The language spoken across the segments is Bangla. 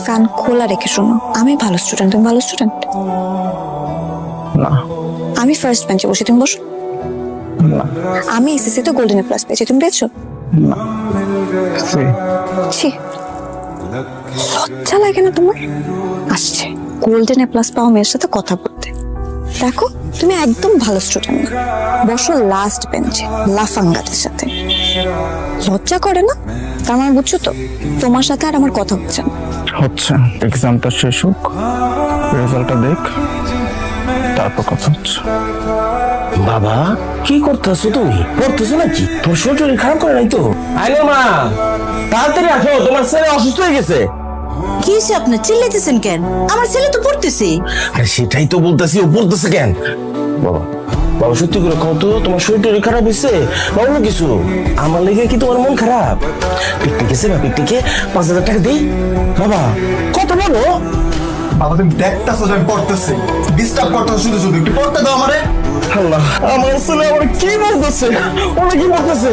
কান খোলা রেখে শোনো, আমি ভালো স্টুডেন্ট। তুমি ভালো স্টুডেন্ট না। আমি ফার্স্ট বেঞ্চে বসে, তুমি বসো। না। আমি এসএসসি তে গোল্ডেন প্লাস পেয়েছি, তুমি পেয়েছো? না। সি। ছি, লজ্জা লাগে না তোমার? আসছে গোল্ডেন প্লাস পাওয়া মেয়ের সাথে কথা বলতে। দেখো তুমি একদম ভালো স্টুডেন্ট, বসো লাস্ট বেঞ্চে লাফাঙ্গাদের সাথে। লজ্জা করে না? তার মানে বুঝছো তো, তোমার সাথে আর আমার কথা হচ্ছে না। হচ্ছে, এক্সামটা শেষ হোক, রেজাল্টটা দেখ, তারপর কথা হচ্ছে। বাবা কি করতেছো তুমি? পড়তেছো নাকি? তোর শরীর খারাপ করে নাই তো? আইলো মা, তাড়াতাড়ি আসো, তোমার ছেলে অসুস্থ হয়ে গেছে। কি হয়েছে আপনার? চিল্লাইতেছেন কেন? আমার ছেলে তো পড়তেছে। আরে সেটাই তো বলতেছি, ও পড়তেছে কেন? বাবা বাবা সত্যি করে কত তোমার শরীর খারাপ হয়েছে? বলো না কিছু, আমার লেগে কি তোমার মন খারাপ? পিকনিক গেছে বা পিকনিকে 5,000 টাকা দিই। বাবা কত বলো? বাবা তুমি দেখতেছো যে আমি পড়তেছি, ডিস্টার্ব করতেছো শুধু শুধু, একটু পড়তে দাও আমারে। আল্লাহ, আমার ছেলে আমার কি বলতেছে? ওরা কি বলতেছে?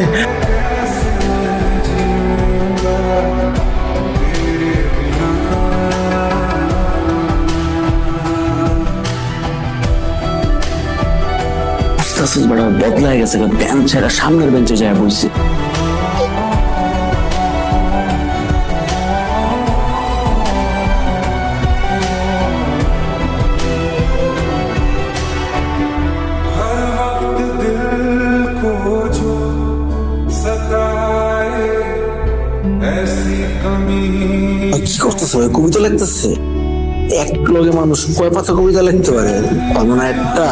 বদলায় গেছে, বেঞ্চ ছেড়ে সামনের বেঞ্চে যায় বলছি। কি করতেছে? কবিতা লিখতেছে? এক লগে মানুষ কয় পাতা কবিতা লিখতে পারে? মনে একটা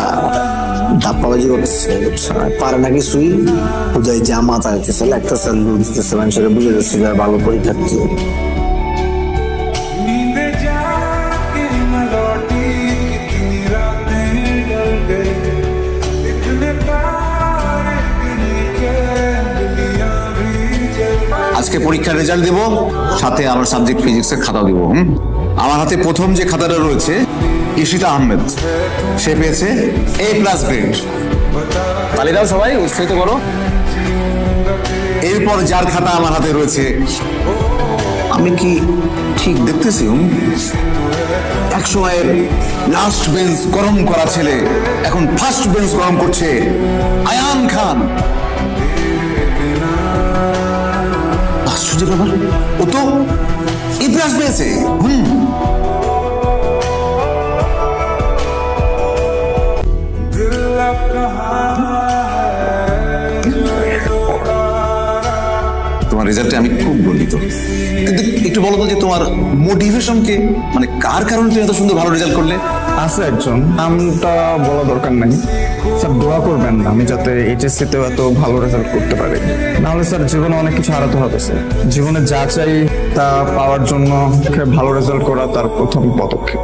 ধাপ্পাবাজি করতেছে, পারে না কিছুই। বুঝাই জামা চাইতেছে, লাগতেছে, লুট দিতেছে, মানুষের বুঝে যাচ্ছে ভালো পরীক্ষার্থী। আজকে পরীক্ষার রেজাল্ট দেব, সাথে আমার সাবজেক্ট ফিজিক্সের খাতা দিব। আমার হাতে প্রথম যে খাতাটা রয়েছে ঈশিতা আহমেদ, সে পেয়েছে A+ গ্রেড। তালি দাও সবাই, উৎসাহিত করো। এরপর যার খাতা আমার হাতে রয়েছে, আমি কি ঠিক দেখতেছি? এক সময়ের লাস্ট বেঞ্চ গরম করা ছেলে এখন ফার্স্ট বেঞ্চ গরম করছে, আয়ান খান। আশ্চর্য ব্যাপার, ও তো A+ পেয়েছে। তোমার রেজাল্টে আমি খুব গর্বিত, কিন্তু একটু বলো তো যে তোমার মোটিভেশন কে, মানে কার কারণে তুমি এত সুন্দর ভালো রেজাল্ট করলে? আছে একজন, নামটা বলা দরকার নাই। স্যার দোয়া করবেন আমি যাতে এইচএসসি তেও এত ভালো রেজাল্ট করতে পারি, নাহলে স্যার জীবনে অনেক কিছু হারাতে হবে। স্যার জীবনে যা চাই তা পাওয়ার জন্য ভালো রেজাল্ট করা তার প্রথম পদক্ষেপ।